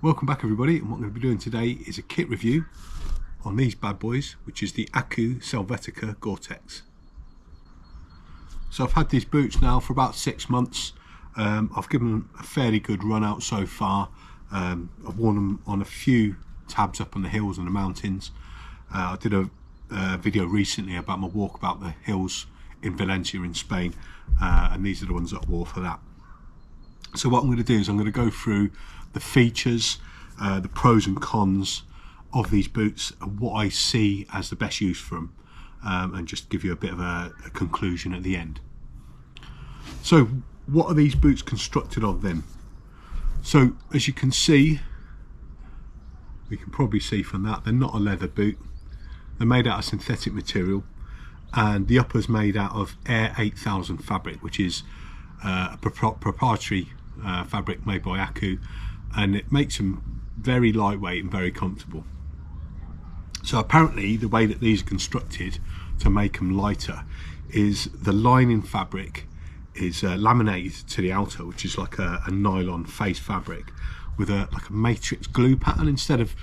Welcome back everybody, and what I'm going to be doing today is a kit review on these bad boys, which is the Selvatica GORE-TEX. So I've had these boots now for about 6 months. I've given them a fairly good run out so far. I've worn them on a few tabs up on the hills and the mountains. I did a video recently about my walk about the hills in Valencia in Spain, and these are the ones that I wore for that. So what I'm going to do is I'm going to go through the features, the pros and cons of these boots, and what I see as the best use for them, and just give you a bit of a conclusion at the end. So what are these boots constructed of then? So as you can see, we can probably see from that, they're not a leather boot. They're made out of synthetic material, and the upper's made out of Air 8000 fabric, which is a proprietary fabric made by ACU, and it makes them very lightweight and very comfortable. So apparently the way that these are constructed to make them lighter is the lining fabric is laminated to the outer, which is like a nylon face fabric with like a matrix glue pattern, instead of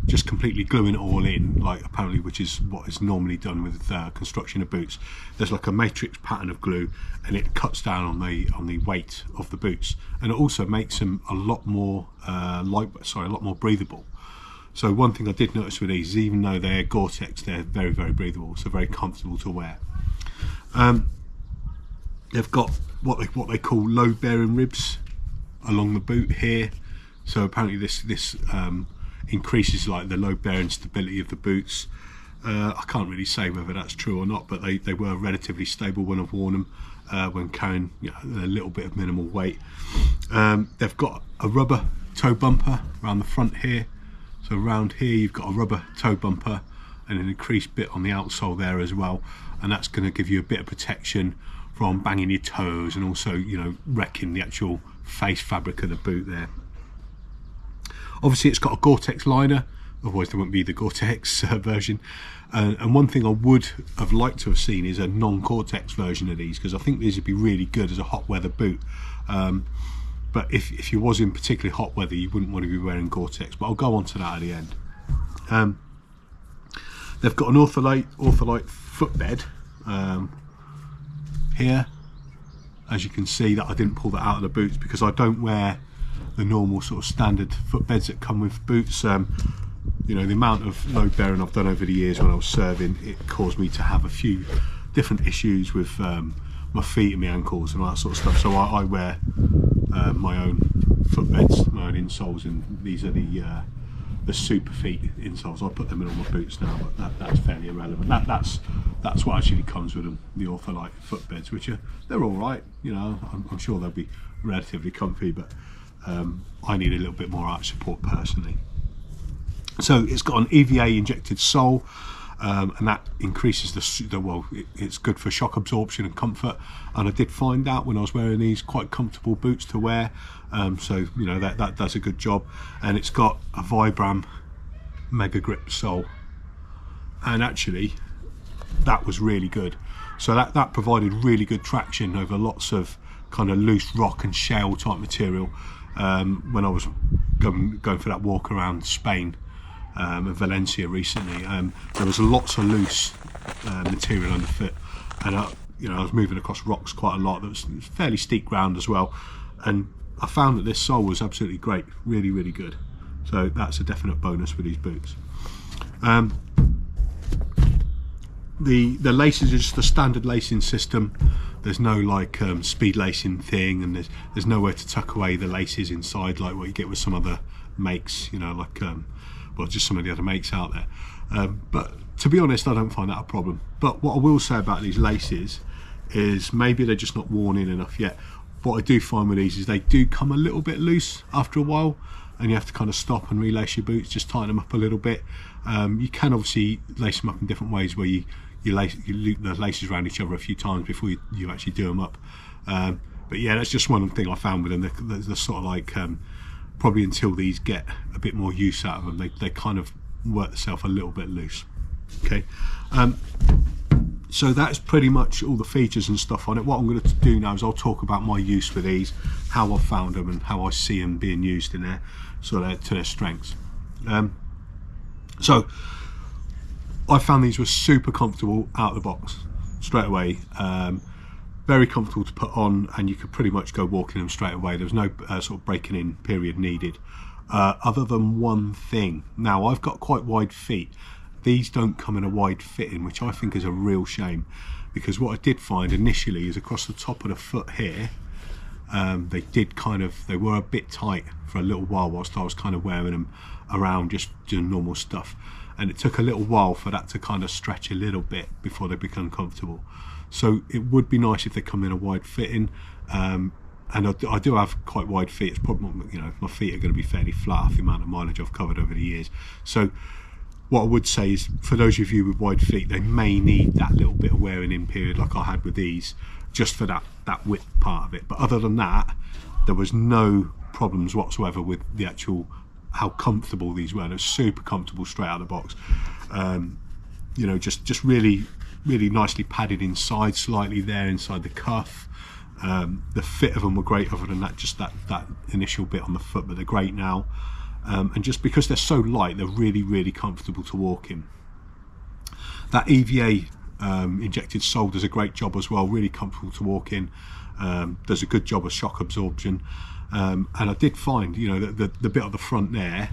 just completely gluing it all in, like apparently, which is what is normally done with construction of boots. There's like a matrix pattern of glue, and it cuts down on the weight of the boots, and it also makes them a lot more a lot more breathable. So one thing I did notice with these is, even though they're GORE-TEX, they're very, very breathable, so very comfortable to wear. They've got what they call load-bearing ribs along the boot here. So apparently this increases like the load-bearing stability of the boots. I can't really say whether that's true or not, but they were relatively stable when I've worn them, when carrying a little bit of minimal weight. They've got a rubber toe bumper around the front here. So around here you've got a rubber toe bumper and an increased bit on the outsole there as well, and that's going to give you a bit of protection from banging your toes, and also, you know, wrecking the actual face fabric of the boot there. Obviously it's got a GORE-TEX liner, otherwise there wouldn't be the GORE-TEX version. And one thing I would have liked to have seen is a non-GORE-TEX version of these, because I think these would be really good as a hot weather boot. But if you was in particularly hot weather, you wouldn't want to be wearing GORE-TEX, but I'll go on to that at the end. They've got an ortholite footbed here. As you can see, that I didn't pull that out of the boots because I don't wear the normal sort of standard footbeds that come with boots. You know, the amount of load bearing I've done over the years when I was serving, it caused me to have a few different issues with my feet and my ankles and all that sort of stuff. So I wear my own footbeds, my own insoles, and these are the super feet insoles. I put them in all my boots now, but that's fairly irrelevant. That's what actually comes with them, the ortholite footbeds, which they're all right. You know, I'm sure they'll be relatively comfy, but I need a little bit more arch support personally. So it's got an EVA injected sole, and that increases it's good for shock absorption and comfort. And I did find out when I was wearing these, quite comfortable boots to wear. So you know, that does a good job. And it's got a VIBRAM MEGAGRIP sole, and actually that was really good. So that provided really good traction over lots of kind of loose rock and shale type material. When I was going for that walk around Spain and Valencia recently, there was lots of loose material underfoot, and you know, I was moving across rocks quite a lot. There was fairly steep ground as well, and I found that this sole was absolutely great, really, really good. So that's a definite bonus with these boots. The laces are just a standard lacing system. There's no like speed lacing thing, and there's nowhere to tuck away the laces inside like what you get with some other makes, you know, like well, just some of the other makes out there. But to be honest, I don't find that a problem. But what I will say about these laces is maybe they're just not worn in enough yet. What I do find with these is they do come a little bit loose after a while, and you have to kind of stop and relace your boots, just tighten them up a little bit. You can obviously lace them up in different ways, where you loop the laces around each other a few times before you actually do them up. But yeah, that's just one thing I found with them. They're sort of like, probably until these get a bit more use out of them, they kind of work themselves a little bit loose. Okay, so that's pretty much all the features and stuff on it. What I'm going to do now is I'll talk about my use with these, how I found them and how I see them being used in there. to their strengths. So I found these were super comfortable out of the box straight away. Very comfortable to put on, and you could pretty much go walking them straight away. There was no sort of breaking in period needed, other than one thing. Now, I've got quite wide feet. These don't come in a wide fitting, which I think is a real shame, because what I did find initially is across the top of the foot here, they were a bit tight for a little while whilst I was kind of wearing them around just doing normal stuff, and it took a little while for that to kind of stretch a little bit before they become comfortable. So it would be nice if they come in a wide fitting, and I do have quite wide feet. It's probably, you know, my feet are going to be fairly flat off the amount of mileage I've covered over the years. So what I would say is, for those of you with wide feet, they may need that little bit of wearing in period like I had with these, just for that width part of it. But other than that, there was no problems whatsoever with the actual how comfortable these were. They're super comfortable straight out of the box. You know, just really nicely padded inside, slightly there inside the cuff. The fit of them were great, other than that, just that initial bit on the foot, but they're great now. And just because they're so light, they're really comfortable to walk in. That EVA injected sole does a great job as well, really comfortable to walk in. Does a good job of shock absorption. And I did find, you know, the bit on the front there,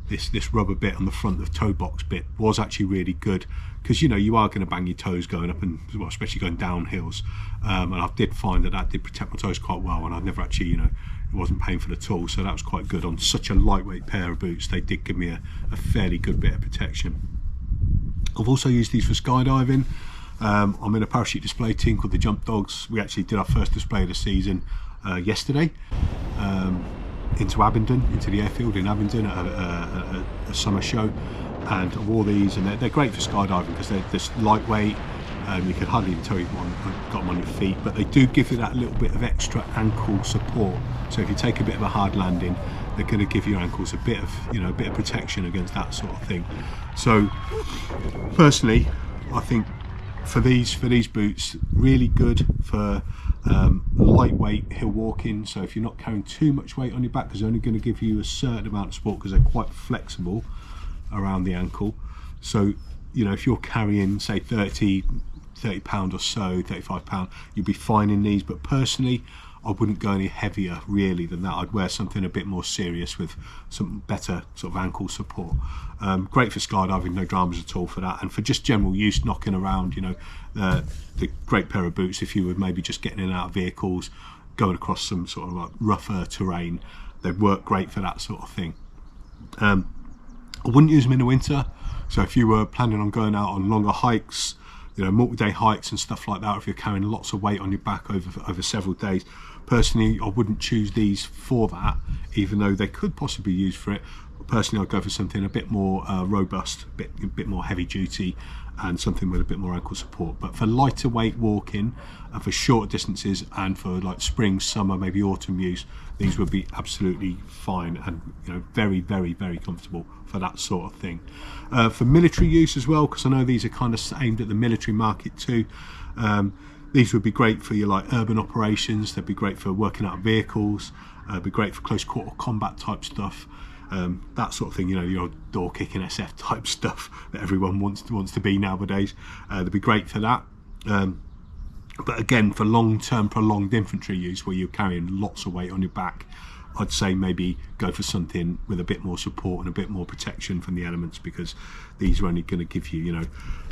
this rubber bit on the front of the toe box bit was actually really good, because, you know, you are going to bang your toes going up, and well, especially going down hills, and I did find that did protect my toes quite well, and I've never actually, you know, it wasn't painful at all. So that was quite good. On such a lightweight pair of boots, they did give me a fairly good bit of protection. I've also used these for skydiving. I'm in a parachute display team called the Jump Dogs. We actually did our first display of the season yesterday, into Abingdon, into the airfield in Abingdon at a summer show, and I wore these, and they're great for skydiving because they're just lightweight. You can hardly even tell you've got them on your feet, but they do give you that little bit of extra ankle support. So if you take a bit of a hard landing, they're going to give your ankles a bit of protection against that sort of thing. So personally, I think for these boots, really good for lightweight hill walking. So if you're not carrying too much weight on your back, because they're only going to give you a certain amount of support, because they're quite flexible around the ankle. So, you know, if you're carrying, say, 30 pound or so, 35 pound, you'd be fine in these. But personally, I wouldn't go any heavier really than that. I'd wear something a bit more serious with some better sort of ankle support. Great for skydiving, no dramas at all for that. And for just general use, knocking around, you know, the great pair of boots if you were maybe just getting in and out of vehicles, going across some sort of like rougher terrain. They work great for that sort of thing. I wouldn't use them in the winter. So if you were planning on going out on longer hikes, you know, multi-day hikes and stuff like that, if you're carrying lots of weight on your back over several days, personally, I wouldn't choose these for that, even though they could possibly be used for it. Personally, I'd go for something a bit more robust, a bit more heavy duty, and something with a bit more ankle support. But for lighter weight walking, and for shorter distances, and for like spring, summer, maybe autumn use, these would be absolutely fine, and, you know, very comfortable for that sort of thing. For military use as well, because I know these are kind of aimed at the military market too. These would be great for your like urban operations. They'd be great for working out vehicles. Be great for close quarter combat type stuff. That sort of thing, you know, your door kicking SF type stuff that everyone wants to be nowadays. They'd be great for that. But again, for long-term prolonged infantry use, where you're carrying lots of weight on your back, I'd say maybe go for something with a bit more support and a bit more protection from the elements, because these are only going to give you, you know,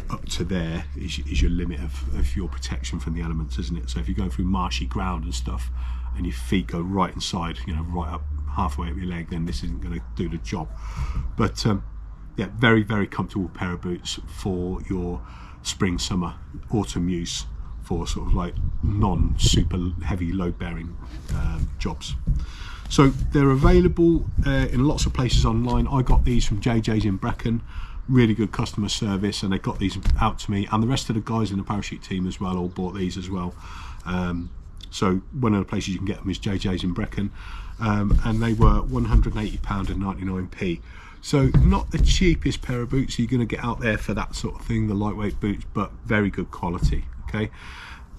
up to there is your limit of your protection from the elements, isn't it? So if you're going through marshy ground and stuff, and your feet go right inside, you know, right up halfway up your leg, then this isn't going to do the job. But yeah, very comfortable pair of boots for your spring, summer, autumn use, for sort of like non-super heavy load-bearing jobs. So they're available in lots of places online. I got these from JJ's in Brecon. Really good customer service, and they got these out to me, and the rest of the guys in the parachute team as well all bought these as well. So one of the places you can get them is JJ's in Brecon, and they were £180 and 99p. So not the cheapest pair of boots you're going to get out there for that sort of thing, the lightweight boots, but very good quality. Okay,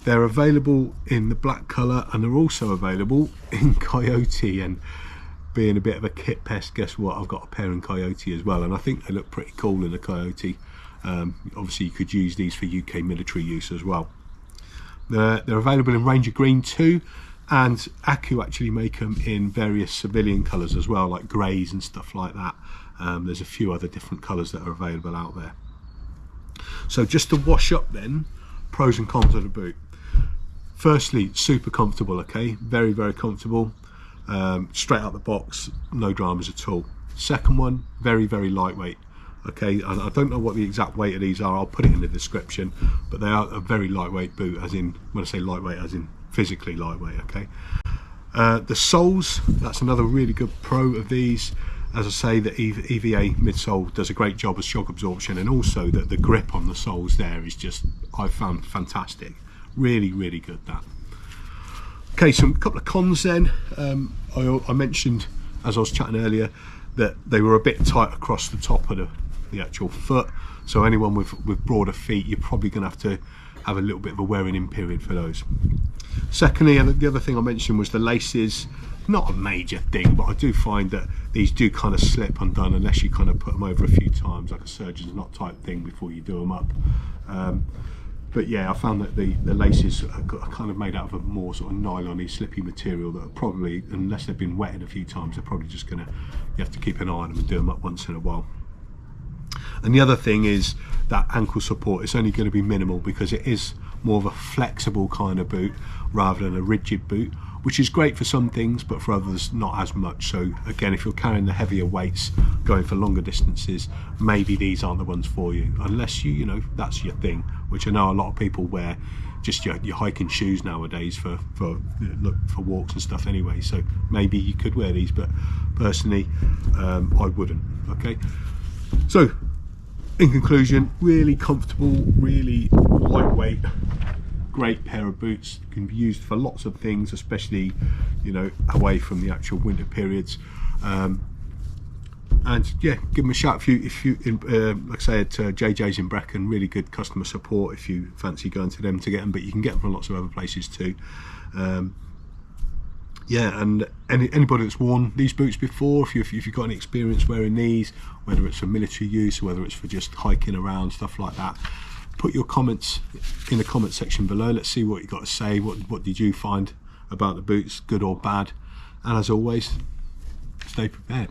they're available in the black colour, and they're also available in Coyote. And being a bit of a kit pest, guess what, I've got a pair in Coyote as well, and I think they look pretty cool in a Coyote. Obviously you could use these for UK military use as well. They're available in Ranger Green too, and Aku actually make them in various civilian colours as well, like greys and stuff like that. There's a few other different colours that are available out there. So just to wash up then, pros and cons of the boot. Firstly, super comfortable, okay, very comfortable. Straight out the box, no dramas at all. Second one, very lightweight. Okay, I don't know what the exact weight of these are, I'll put it in the description, but they are a very lightweight boot, as in, when I say lightweight, as in physically lightweight, okay. The soles, that's another really good pro of these. As I say, the EVA midsole does a great job of shock absorption, and also that the grip on the soles there is just, I've found fantastic. Really good, that. Okay, so a couple of cons then. I mentioned, as I was chatting earlier, that they were a bit tight across the top of the actual foot, so anyone with broader feet, you're probably going to have a little bit of a wearing in period for those. Secondly, and the other thing I mentioned was the laces. Not a major thing, but I do find that these do kind of slip undone unless you kind of put them over a few times, like a surgeon's knot type thing, before you do them up. But yeah, I found that the laces are kind of made out of a more sort of nylon-y, slippy material that are probably, unless they've been wetted a few times, they're probably just gonna, you have to keep an eye on them and do them up once in a while. And the other thing is that ankle support is only going to be minimal, because it is more of a flexible kind of boot rather than a rigid boot, which is great for some things, but for others not as much. So again, if you're carrying the heavier weights, going for longer distances, maybe these aren't the ones for you, unless you know, that's your thing, which I know a lot of people wear just your hiking shoes nowadays for walks and stuff anyway. So maybe you could wear these, but personally, I wouldn't. Okay, so in conclusion, really comfortable, really lightweight, great pair of boots. Can be used for lots of things, especially, you know, away from the actual winter periods. And yeah, give them a shout if you like I say, at JJ's in Brecon, really good customer support if you fancy going to them to get them, but you can get them from lots of other places too. Yeah, and anybody that's worn these boots before, if you've got any experience wearing these, whether it's for military use or whether it's for just hiking around, stuff like that, put your comments in the comment section below. Let's see what you got to say. What did you find about the boots, good or bad? And as always, stay prepared.